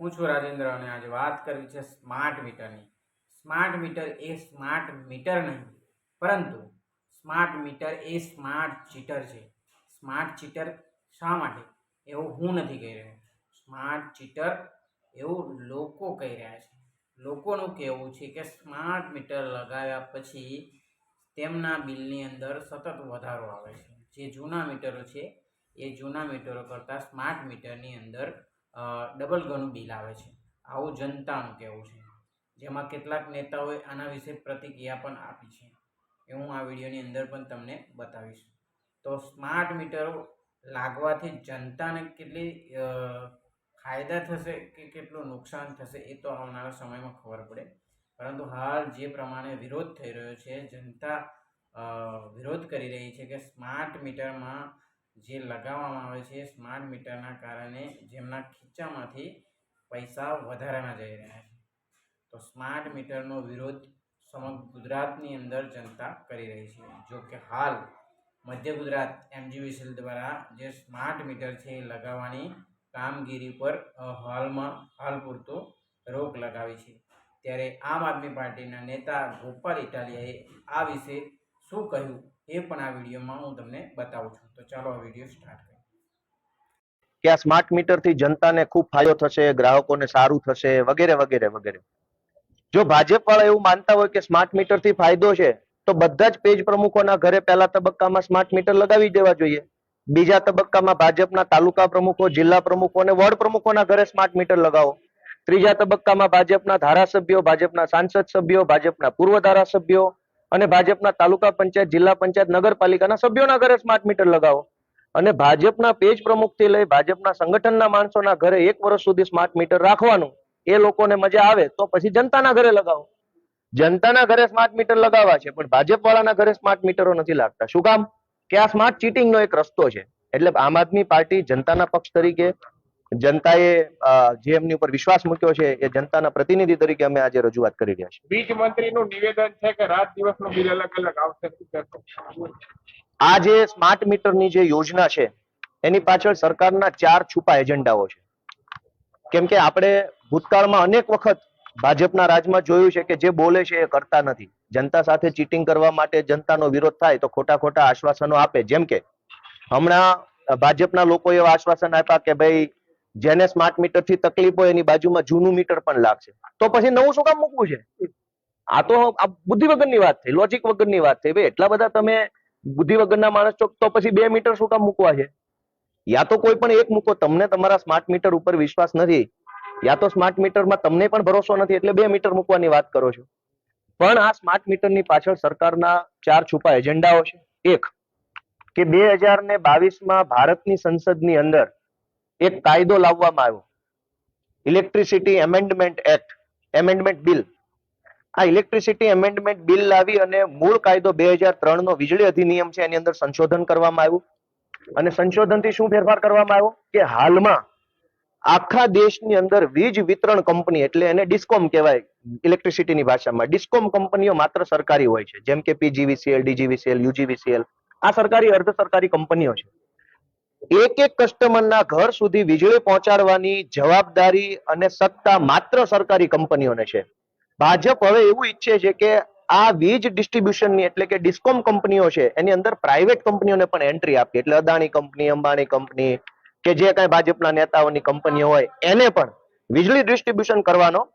હું છું રાજેન્દ્ર અને આજે વાત કરવી છે સ્માર્ટ મીટરની. સ્માર્ટ મીટર એ સ્માર્ટ મીટર નહીં, પરંતુ સ્માર્ટ મીટર એ સ્માર્ટ ચીટર છે. સ્માર્ટ ચીટર શા માટે એવું હું નથી કહી રહ્યો. સ્માર્ટ ચીટર એવું લોકો કહી રહ્યા છે. લોકોનું કહેવું છે કે સ્માર્ટ મીટર લગાવ્યા પછી તેમના બિલની અંદર સતત વધારો આવે છે. જે જૂના મીટરો છે એ જૂના મીટરો કરતાં સ્માર્ટ મીટરની અંદર ડબલ ગણું બિલ આવે છે. આવું જનતાનું કહેવું છે, જેમાં કેટલાક નેતાઓએ આના વિશે પ્રતિક્રિયા પણ આપી છે. એ હું આ વિડીયોની અંદર પણ તમને બતાવીશ. તો સ્માર્ટ મીટરો લાગવાથી જનતાને કેટલી ફાયદા થશે કે કેટલું નુકસાન થશે એ તો આવનારા સમયમાં ખબર પડે. પરંતુ હાલ જે પ્રમાણે વિરોધ થઈ રહ્યો છે, જનતા વિરોધ કરી રહી છે કે સ્માર્ટ મીટરમાં જે લગાવવામાં આવે છે સ્માર્ટ મીટરના કારણે જેમના ખીચામાંથી પૈસા વધારાના જઈ રહ્યા છે. તો સ્માર્ટ મીટરનો વિરોધ સમગ્ર ગુજરાતની અંદર જનતા કરી રહી છે. જો કે હાલ મધ્ય ગુજરાત MGVCL દ્વારા જે સ્માર્ટ મીટર છે એ લગાવવાની કામગીરી પર હાલ પૂરતો રોક લગાવી છે. ત્યારે આમ આદમી પાર્ટીના નેતા ગોપાલ ઇટાલિયાએ આ વિશે શું કહ્યું એ પણ આ વિડીયોમાં હું તમને બતાવું છું. તો ચાલો આ વિડીયો સ્ટાર્ટ કરીએ. કે આ સ્માર્ટ મીટર થી જનતાને ખૂબ ફાયદો થશે, ગ્રાહકોને સારું થશે, વગેરે વગેરે વગેરે. જો ભાજપ વાળા એવું માનતા હોય કે સ્માર્ટ મીટર થી ફાયદો છે, તો બધા જ પેજ પ્રમુખોના ઘરે પહેલા તબક્કામાં સ્માર્ટ મીટર લગાવી દેવા જોઈએ. બીજા તબક્કામાં ભાજપના તાલુકા પ્રમુખો, જિલ્લા પ્રમુખો અને વોર્ડ પ્રમુખોના ઘરે સ્માર્ટ મીટર લગાવો. ત્રીજા તબક્કામાં ભાજપના ધારાસભ્યો, ભાજપના સાંસદ સભ્યો, ભાજપના પૂર્વ ધારાસભ્યો અને ભાજપના તાલુકા પંચાયત, જિલ્લા પંચાયત, નગરપાલિકાના સભ્યોના ઘરે સ્માર્ટ મીટર લગાવો. અને ભાજપના પેજ પ્રમુખથી લઈ ભાજપના સંગઠનના માણસોના ઘરે 1 વર્ષ સુધી સ્માર્ટ મીટર રાખવાનું. એ લોકોને મજા આવે તો પછી જનતાના ઘરે લગાવો. જનતાના ઘરે સ્માર્ટ મીટર લગાવવા છે, પણ ભાજપ વાળાના ઘરે સ્માર્ટ મીટરો નથી લાગતા. શું કામ? કે આ સ્માર્ટ ચીટિંગનો એક રસ્તો છે. એટલે આમ આદમી પાર્ટી જનતાના પક્ષ તરીકે, જનતાએ જે એમની ઉપર વિશ્વાસ મૂક્યો છે, એ જનતાના પ્રતિનિધિ તરીકે અમે આજે રજૂઆત કરી રહ્યા છીએ. વીજ મંત્રીનું નિવેદન છે કે રાત દિવસનું બિલ અલગ અલગ આવશે. આ જે સ્માર્ટ મીટરની જે યોજના છે એની પાછળ સરકારના 4 છુપા એજન્ડાઓ છે. કેમ કે આપણે ભૂતકાળમાં અનેક વખત ભાજપના રાજમાં જોયું છે કે જે બોલે છે એ કરતા નથી. જનતા સાથે ચીટિંગ કરવા માટે જનતાનો વિરોધ થાય તો ખોટા ખોટા આશ્વાસનો આપે. જેમ કે હમણાં ભાજપના લોકો એવા આશ્વાસન આપ્યા કે ભાઈ જેને સ્માર્ટ મીટર થી તકલીફ હોય એની બાજુમાં જૂનું મીટર પણ લાગશે. તો પછી નવું શું કામ મૂકવું છે? આ તો બુદ્ધિ વગરની વાત થઈ, લોજિક વગરની વાત થઈ. ભાઈ એટલા બધા તમે બુદ્ધિ વગરના માણસ છો તો પછી 2 મીટર શું કામ મૂકવા છે? યા તો કોઈ પણ એક મૂકો. તમને તમારા સ્માર્ટ મીટર ઉપર વિશ્વાસ નથી, યા તો સ્માર્ટ મીટરમાં તમને પણ ભરોસો નથી, એટલે 2 મીટર મૂકવાની વાત કરો છો. પણ આ સ્માર્ટ મીટરની પાછળ સરકારના 4 છુપા એજન્ડાઓ છે. એક કે 2022માં ભારતની સંસદની અંદર એક કાયદો લાવવામાં આવ્યો, electricity amendment act, amendment bill. આ ઇલેક્ટ્રિસિટી એમેન્ડમેન્ટ બિલ લાવી અને મૂળ કાયદો 2003 નો વીજળી અધિનિયમ છે એની અંદર સંશોધન કરવામાં આવ્યું. અને સંશોધનથી શું ફેરફાર કરવામાં આવ્યો કે હાલમાં આખા દેશની અંદર વીજ વિતરણ કંપની, એટલે એને ડિસ્કોમ કહેવાય ઇલેક્ટ્રિસિટીની ભાષામાં, ડિસ્કોમ કંપનીઓ માત્ર સરકારી હોય છે. જેમ કે PGVCL, DGVCL, UGVCL, આ સરકારી અર્ધ સરકારી કંપનીઓ છે. એક એક કસ્ટમરના ઘર સુધી વીજળી પહોંચાડવાની જવાબદારી અને સત્તા માત્ર સરકારી કંપનીઓને છે. ભાજપ હવે એવું ઈચ્છે છે કે આ વીજ ડિસ્ટ્રીબ્યુશનની, એટલે કે ડિસ્કોમ કંપનીઓ છે એની અંદર પ્રાઇવેટ કંપનીઓને પણ એન્ટ્રી આપી. એટલે અદાણી કંપની, અંબાણી કંપની કે જે કઈ ભાજપના નેતાઓની કંપનીઓ હોય એને પણ વીજળી ડિસ્ટ્રીબ્યુશન કરવાનો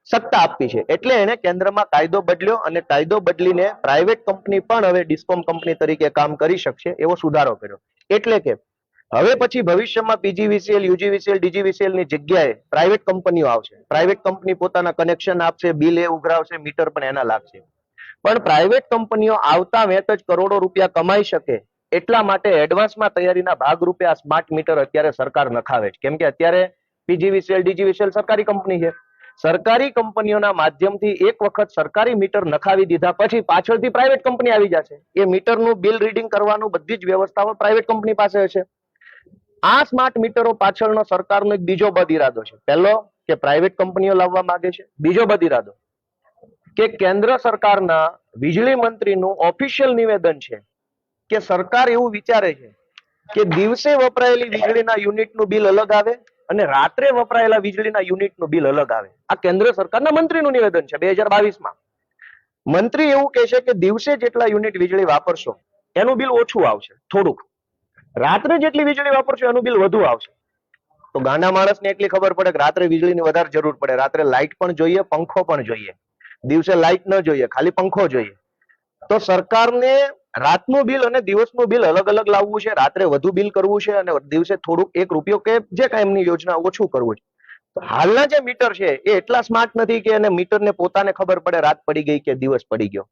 સત્તા આપી છે. એટલે એને કેન્દ્રમાં કાયદો બદલ્યો અને કાયદો બદલીને પ્રાઇવેટ કંપની પણ હવે ડિસ્કોમ કંપની તરીકે કામ કરી શકશે એવો સુધારો કર્યો. એટલે કે હવે પછી ભવિષ્યમાં PGVCL, UGVCL, DGVCL ની જગ્યાએ પ્રાઇવેટ કંપનીઓ આવશે. પ્રાઇવેટ કંપની પોતાના કનેક્શન આપશે, બિલ એ ઉઘરાવશે, મીટર પણ એના લાગશે. પણ પ્રાઇવેટ કંપનીઓ આવતા વેત જ કરોડો રૂપિયા કમાઈ શકે એટલા માટે એડવાન્સમાં તૈયારીના ભાગરૂપે આ સ્માર્ટ મીટર અત્યારે સરકાર નખાવે છે. કેમ કે અત્યારે PGVCL, DGVCL સરકારી કંપની છે. સરકારી કંપનીઓના માધ્યમથી એક વખત સરકારી મીટર નખાવી દીધા પછી પાછળથી પ્રાઇવેટ કંપની આવી જશે. એ મીટરનું બિલ રીડિંગ કરવાનું બધી જ વ્યવસ્થાઓ પ્રાઇવેટ કંપની પાસે હશે. આ સ્માર્ટ મીટરો પાછળનો સરકારનો એક બીજો બદ ઇરાદો છે. પહેલો કે પ્રાઇવેટ કંપનીઓ લાવવા માંગે છે. બીજો બદ ઇરાદો કે કેન્દ્ર સરકારના વીજળી મંત્રીનું ઓફિશિયલ નિવેદન છે કે સરકાર એવું વિચારે છે કે દિવસે વપરાયેલી વીજળીના યુનિટનું બિલ અલગ આવે અને રાત્રે વપરાયેલા વીજળીના યુનિટનું બિલ અલગ આવે. આ કેન્દ્ર સરકારના મંત્રીનું નિવેદન છે 2022માં. મંત્રી એવું કહે છે કે દિવસે જેટલા યુનિટ વીજળી વાપરશો એનું બિલ ઓછું આવશે થોડુંક, રાત્રે જેટલી વીજળી વાપરશો એનું બિલ વધુ આવશે. તો ગાંડા માણસને એટલી ખબર પડે કે રાત્રે વીજળીની વધારે જરૂર પડે, રાત્રે લાઇટ પણ જોઈએ, પંખો પણ જોઈએ, દિવસે લાઇટ ન જોઈએ, ખાલી પંખો જોઈએ. તો સરકારને રાતનું બિલ અને દિવસનું બિલ અલગ અલગ લાવવું છે, રાત્રે વધુ બિલ કરવું છે અને દિવસે થોડુંક 1 રૂપિયો કે જે કાંઈ એમની યોજના ઓછું કરવું છે. તો હાલના જે મીટર છે એ એટલા સ્માર્ટ નથી કે એને મીટરને પોતાને ખબર પડે રાત પડી ગઈ કે દિવસ પડી ગયો.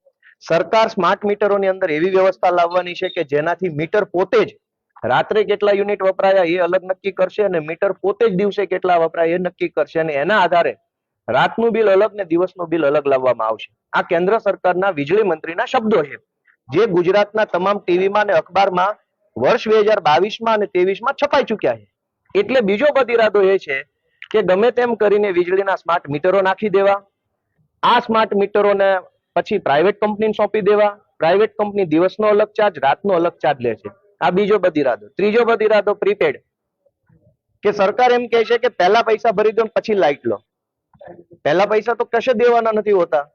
સરકાર સ્માર્ટ મીટરોની અંદર એવી વ્યવસ્થા લાવવાની છે કે જેનાથી મીટર પોતે જ રાત્રે કેટલા યુનિટ વપરાયા એ અલગ નક્કી કરશે અને મીટર પોતે જ દિવસે કેટલા વપરાય એ નક્કી કરશે અને એના આધારે રાતનું બિલ અલગ ને દિવસનું બિલ અલગ લાવવામાં આવશે. આ કેન્દ્ર સરકારના વીજળી મંત્રીના શબ્દો છે, જે ગુજરાતના તમામ ટીવીમાં અને અખબારમાં વર્ષ 2022માં અને 23માં છપાઈ ચુક્યા છે. એટલે બીજો બધ ઈરાદો એ છે કે ગમે તેમ કરીને વીજળીના સ્માર્ટ મીટરો નાખી દેવા, આ સ્માર્ટ મીટરોને પછી પ્રાઇવેટ કંપનીને સોંપી દેવા. પ્રાઇવેટ કંપની દિવસનો અલગ ચાર્જ, રાતનો અલગ ચાર્જ લે છે. આ બીજો બધ ઈરાદો. ત્રીજો બધ ઈરાદો પ્રીપેડ, કે સરકાર એમ કહે છે કે પહેલા પૈસા ભરી દો પછી લાઇટ લો. પહેલા પૈસા તો કશે દેવાના નથી હોતા,